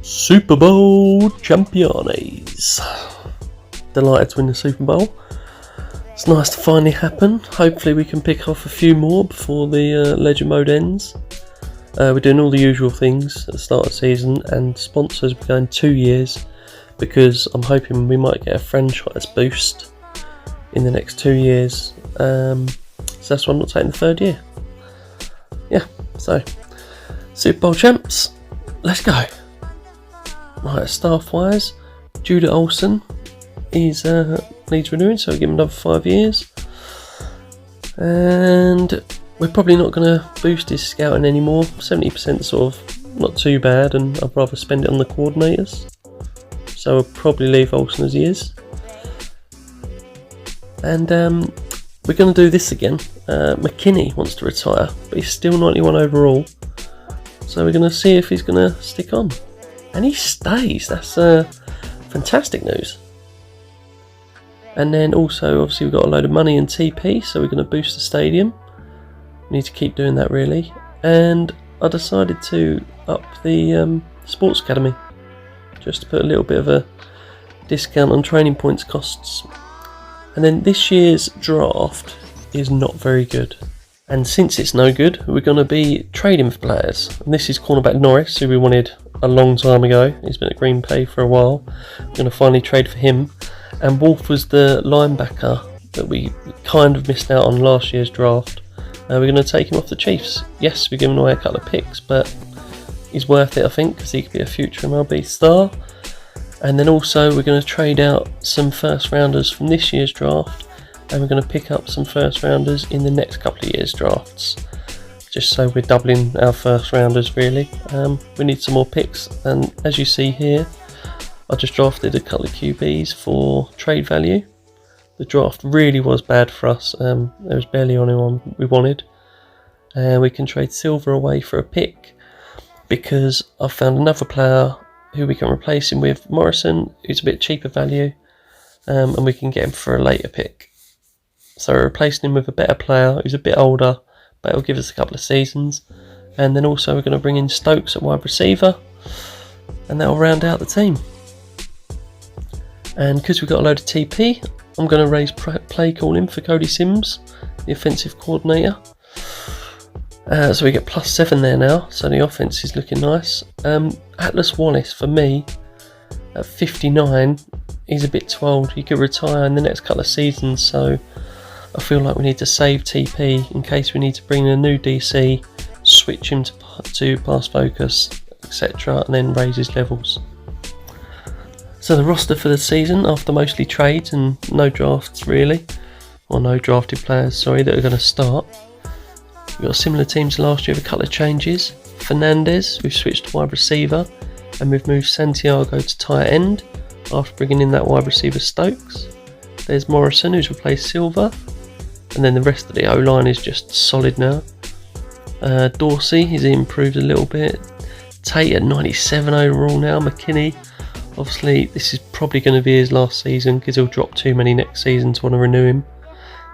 Super Bowl champions. Delighted to win the Super Bowl. It's nice to finally happen. Hopefully we can pick off a few more before the Legend Mode ends. We're doing all the usual things at the start of the season, and sponsors we're going 2 years because I'm hoping we might get a franchise boost in the next 2 years. So that's why I'm not taking the third year. Yeah, so Super Bowl champs, let's go. Right, staff wise, Judah Olsen needs renewing, so we'll give him another 5 years. And we're probably not going to boost his scouting anymore. 70% sort of not too bad, and I'd rather spend it on the coordinators. So we'll probably leave Olsen as he is. And we're going to do this again. McKinney wants to retire, but he's still 91 overall. So we're going to see if he's going to stick on. And he stays. That's fantastic news. And then also, obviously, we've got a load of money in TP, so we're going to boost the stadium. We need to keep doing that, really. And I decided to up the Sports Academy, just to put a little bit of a discount on training points costs. And then this year's draft is not very good. And since it's no good, we're going to be trading for players. And this is cornerback Norris, who we wanted a long time ago. He's been at Green Bay for a while. We're going to finally trade for him. And Wolf was the linebacker that we kind of missed out on last year's draft. We're going to take him off the Chiefs. Yes, we're giving away a couple of picks, but he's worth it, I think, because he could be a future MLB star. And then also we're going to trade out some first rounders from this year's draft, and we're going to pick up some first rounders in the next couple of years' drafts, just so we're doubling our first rounders, really. We need some more picks, and as you see here, I just drafted a couple of QBs for trade value. The draft really was bad for us. There was barely anyone we wanted, and we can trade Silver away for a pick because I've found another player who we can replace him with, Morrison, who's a bit cheaper value, and we can get him for a later pick. So we're replacing him with a better player who's a bit older, but it'll give us a couple of seasons. And then also we're going to bring in Stokes at wide receiver, and that'll round out the team. And because we've got a load of TP, I'm going to raise play calling for Cody Sims, the offensive coordinator. So we get +7 there now, so the offense is looking nice. Atlas Wallace, for me, at 59, he's a bit too old. He could retire in the next couple of seasons, so I feel like we need to save TP in case we need to bring in a new DC, switch him to pass focus, etc., and then raise his levels. So the roster for the season, after mostly trades and no drafts really, or no drafted players, sorry, that are going to start. We've got a similar team to last year with a couple of changes. Fernandez, we've switched to wide receiver, and we've moved Santiago to tight end after bringing in that wide receiver Stokes. There's Morrison, who's replaced Silver, and then the rest of the O-line is just solid now. Dorsey, he's improved a little bit. Tate at 97 overall now. McKinney, obviously this is probably going to be his last season because he'll drop too many next season to want to renew him.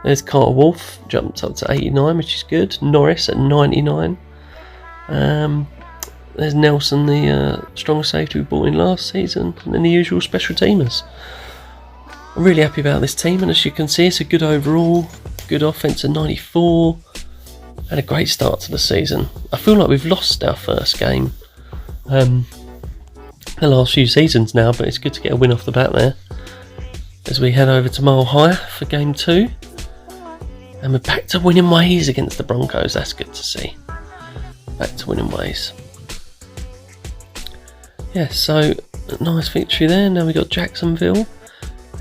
There's Carter Wolf, jumped up to 89, which is good. Norris at 99. There's Nelson, the strong safety we bought in last season, and then the usual special teamers. I'm really happy about this team, and as you can see, it's a good overall, good offense at 94, and a great start to the season. I feel like we've lost our first game the last few seasons now, but it's good to get a win off the bat there as we head over to Mile High for game 2. And we're back to winning ways against the Broncos. That's good to see. Back to winning ways. Yeah, so a nice victory there. Now we've got Jacksonville.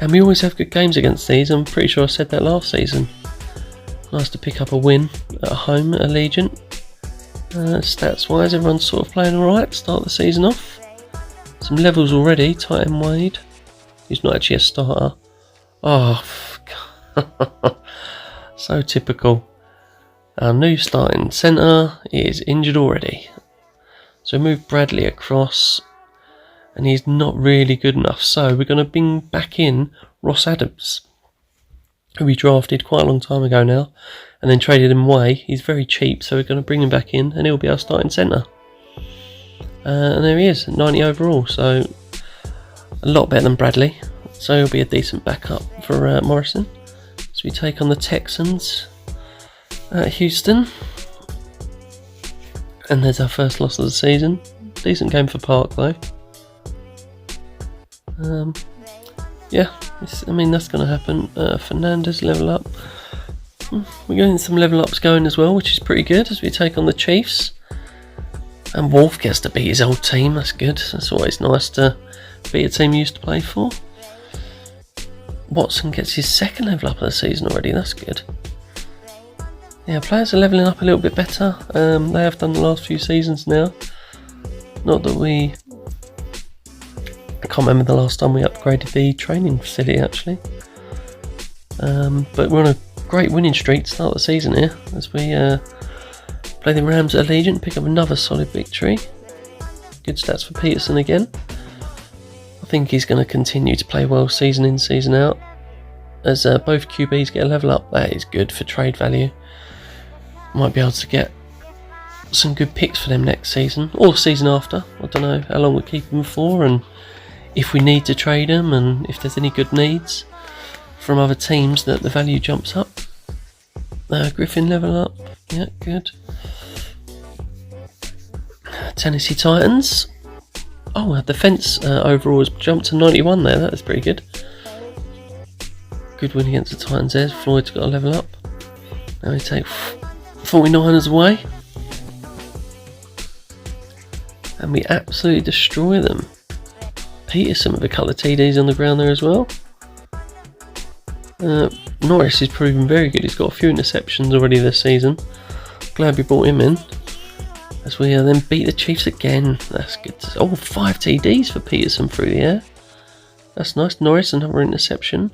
And we always have good games against these. I'm pretty sure I said that last season. Nice to pick up a win at home at Allegiant. Stats wise, everyone's sort of playing alright to start the season off. Some levels already. Tight end Wade. He's not actually a starter. Oh, God. So typical. Our new starting centre is injured already. So we move Bradley across, and he's not really good enough. So we're going to bring back in Ross Adams, who we drafted quite a long time ago now, and then traded him away. He's very cheap, so we're going to bring him back in, and he'll be our starting centre. And there he is, 90 overall, so a lot better than Bradley. So he'll be a decent backup for Morrison. So we take on the Texans at Houston. And there's our first loss of the season. Decent game for Park though. Yeah, I mean that's going to happen. Fernandez level up. We're getting some level ups going as well, which is pretty good as we take on the Chiefs. And Wolf gets to beat his old team, that's good. That's always nice to beat a team he used to play for. Watson gets his second level up of the season already, that's good. Yeah, players are levelling up a little bit better. They have done the last few seasons now. Not that we... I can't remember the last time we upgraded the training facility actually. But we're on a great winning streak to start the season here as we play the Rams at Allegiant, pick up another solid victory. Good stats for Peterson again. I think he's going to continue to play well season in, season out. As both QBs get a level up, that is good for trade value. Might be able to get some good picks for them next season, or the season after. I don't know how long we'll keep them for, and if we need to trade them, and if there's any good needs from other teams that the value jumps up. Griffin level up, yeah, good. Tennessee Titans. Oh, our defence overall has jumped to 91 there, that is pretty good. Good win against the Titans there. Floyd's got a level up. Now we take 49ers away. And we absolutely destroy them. Peterson with a couple of TDs on the ground there as well. Norris is proving very good. He's got a few interceptions already this season. Glad we brought him in. As we then beat the Chiefs again. That's good. Oh, 5 TDs for Peterson through the air. That's nice. Norris, another interception.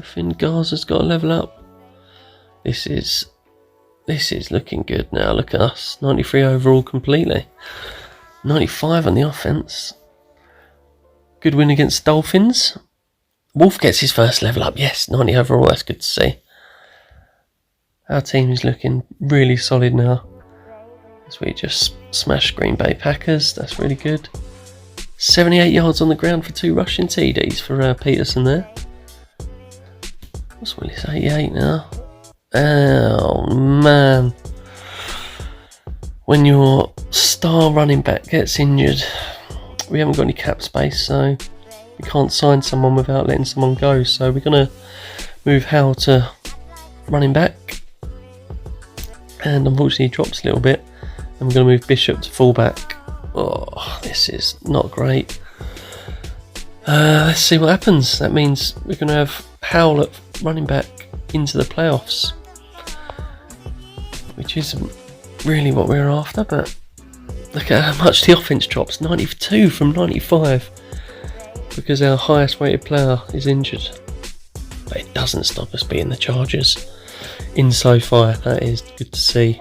Finn Garza's got a level up. This is looking good now. Look at us. 93 overall completely. 95 on the offense. Good win against Dolphins. Wolf gets his first level up. Yes, 90 overall. That's good to see. Our team is looking really solid now. As we just smash Green Bay Packers. That's really good. 78 yards on the ground for 2 rushing TDs for Peterson there. What's Willis? 88 now. Oh man. When your star running back gets injured, we haven't got any cap space, so we can't sign someone without letting someone go. So we're going to move Howell to running back. And unfortunately he drops a little bit. And we're going to move Bishop to fullback. Oh, this is not great. Let's see what happens. That means we're going to have Howell at running back into the playoffs, which isn't really what we're after, but look at how much the offense drops. 92 from 95 because our highest rated player is injured. But it doesn't stop us beating the Chargers in SoFi. That is good to see.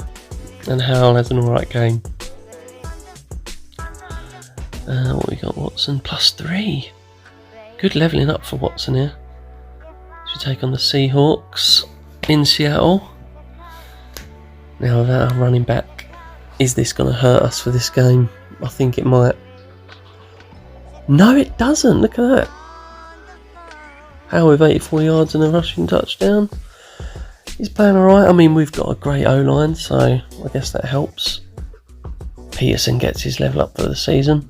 And Howell has an alright game. What we got? Watson +3. Good levelling up for Watson here. We take on the Seahawks in Seattle. Now without our running back, is this going to hurt us for this game? I think it might. No, it doesn't. Look at that. Howell with 84 yards and a rushing touchdown. He's playing alright. I mean, we've got a great O-line, so I guess that helps. Peterson gets his level up for the season.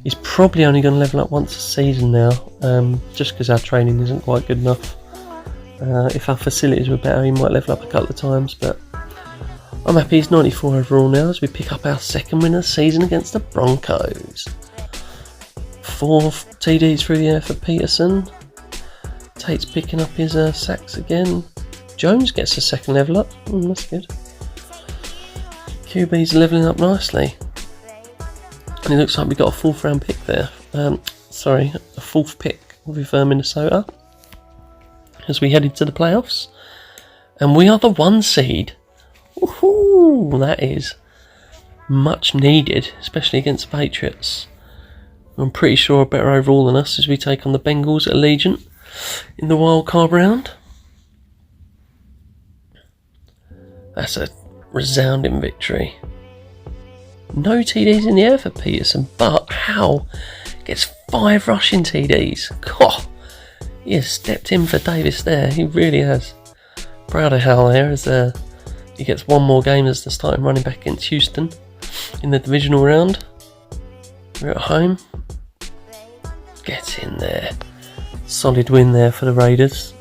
He's probably only going to level up once a season now, just because our training isn't quite good enough. If our facilities were better, he might level up a couple of times, but I'm happy he's 94 overall now as we pick up our second win of the season against the Broncos. 4 TDs through the air for Peterson. Tate's picking up his sacks again. Jones gets a second level up. That's good. QB's levelling up nicely. And it looks like we got a 4th round pick there. Sorry, a 4th pick with Minnesota. As we head into the playoffs. And we are the 1 seed. Woohoo! That is much needed, especially against the Patriots. I'm pretty sure are better overall than us as we take on the Bengals at Allegiant in the wild card round. That's a resounding victory. No TDs in the air for Peterson, but Howell gets 5 rushing TDs. God, he has stepped in for Davis there. He really has. Proud of Howell there as he gets one more game as the starting running back against Houston in the divisional round. We're at home. Get in there. Solid win there for the Raiders.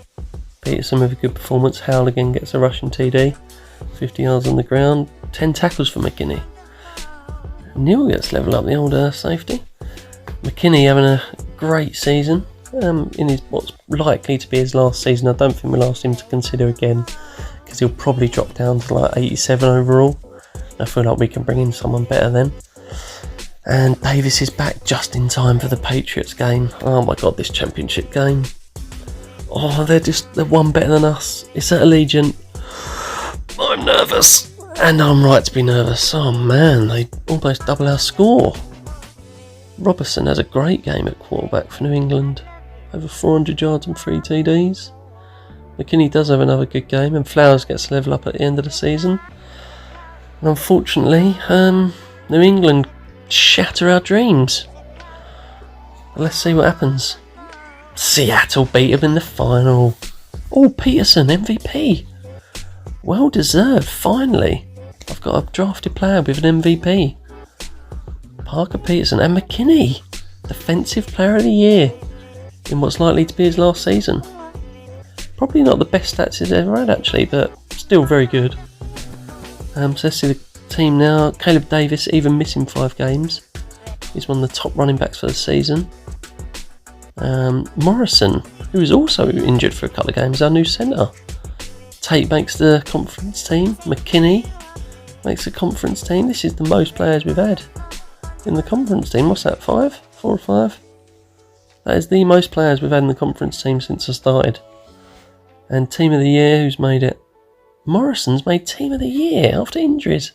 Peterson with a good performance. Howell again gets a rushing TD. 50 yards on the ground. 10 tackles for McKinney. Neal gets level up, the old safety. McKinney having a great season. In his what's likely to be his last season. I don't think we'll ask him to consider again, because he'll probably drop down to like 87 overall. I feel like we can bring in someone better then. And Davis is back just in time for the Patriots game. Oh my god, this championship game. Oh, they're one better than us. It's at Allegiant. I'm nervous. And I'm right to be nervous. Oh man, they almost double our score. Robertson has a great game at quarterback for New England. Over 400 yards and 3 TDs. McKinney does have another good game, and Flowers gets level up at the end of the season. And unfortunately, New England shatter our dreams. Let's see what happens. Seattle beat him in the final. Oh, Peterson, MVP. Well deserved, finally. I've got a drafted player with an MVP. Parker Peterson and McKinney, Defensive Player of the Year in what's likely to be his last season. Probably not the best stats he's ever had actually, but still very good. So let's see the team now. Caleb Davis, even missing 5 games. He's one of the top running backs for the season. Morrison, who is also injured for a couple of games, our new centre. Tate makes the conference team. McKinney makes the conference team. This is the most players we've had in the conference team. What's that, 5? 4 or 5? That is the most players we've had in the conference team since I started. And Team of the Year, who's made it? Morrison's made Team of the Year after injuries.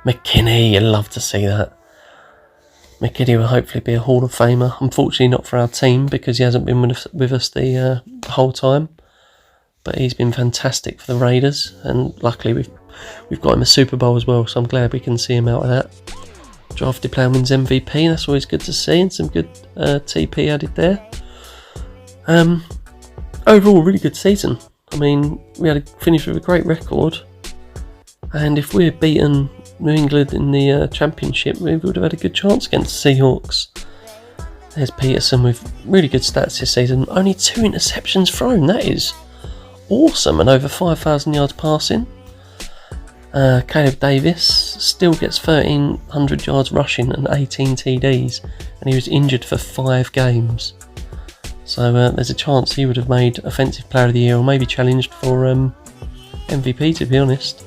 McKinney, you'd love to see that. McKinney will hopefully be a Hall of Famer. Unfortunately not for our team, because he hasn't been with us the whole time. But he's been fantastic for the Raiders, and luckily we've got him a Super Bowl as well, so I'm glad we can see him out of that. Drafted player wins MVP, that's always good to see, and some good TP added there. Overall, really good season. I mean, we had a finish with a great record, and if we had beaten New England in the championship, we would have had a good chance against the Seahawks. There's Peterson with really good stats this season. Only 2 interceptions thrown, that is awesome, and over 5,000 yards passing. Caleb Davis still gets 1,300 yards rushing and 18 TDs, and he was injured for 5 games. So there's a chance he would have made Offensive Player of the Year, or maybe challenged for MVP, to be honest.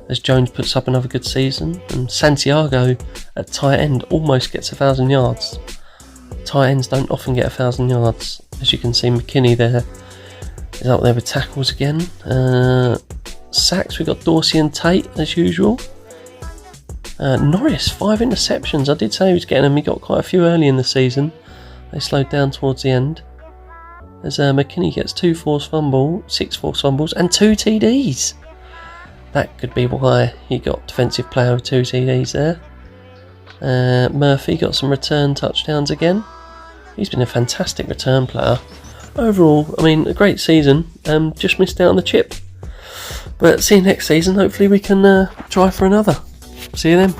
As Jones puts up another good season, and Santiago at tight end almost gets 1,000 yards. Tight ends don't often get 1,000 yards. As you can see, McKinney there is up there with tackles again. Sacks, we've got Dorsey and Tate as usual. Norris, 5 interceptions. I did say he was getting them. He got quite a few early in the season. They slowed down towards the end. As McKinney gets 6 forced fumbles and 2 TDs. That could be why he got Defensive Player with 2 TDs there. Murphy got some return touchdowns again. He's been a fantastic return player. Overall, I mean, a great season. Just missed out on the chip. But see you next season. Hopefully we can try for another. See you then.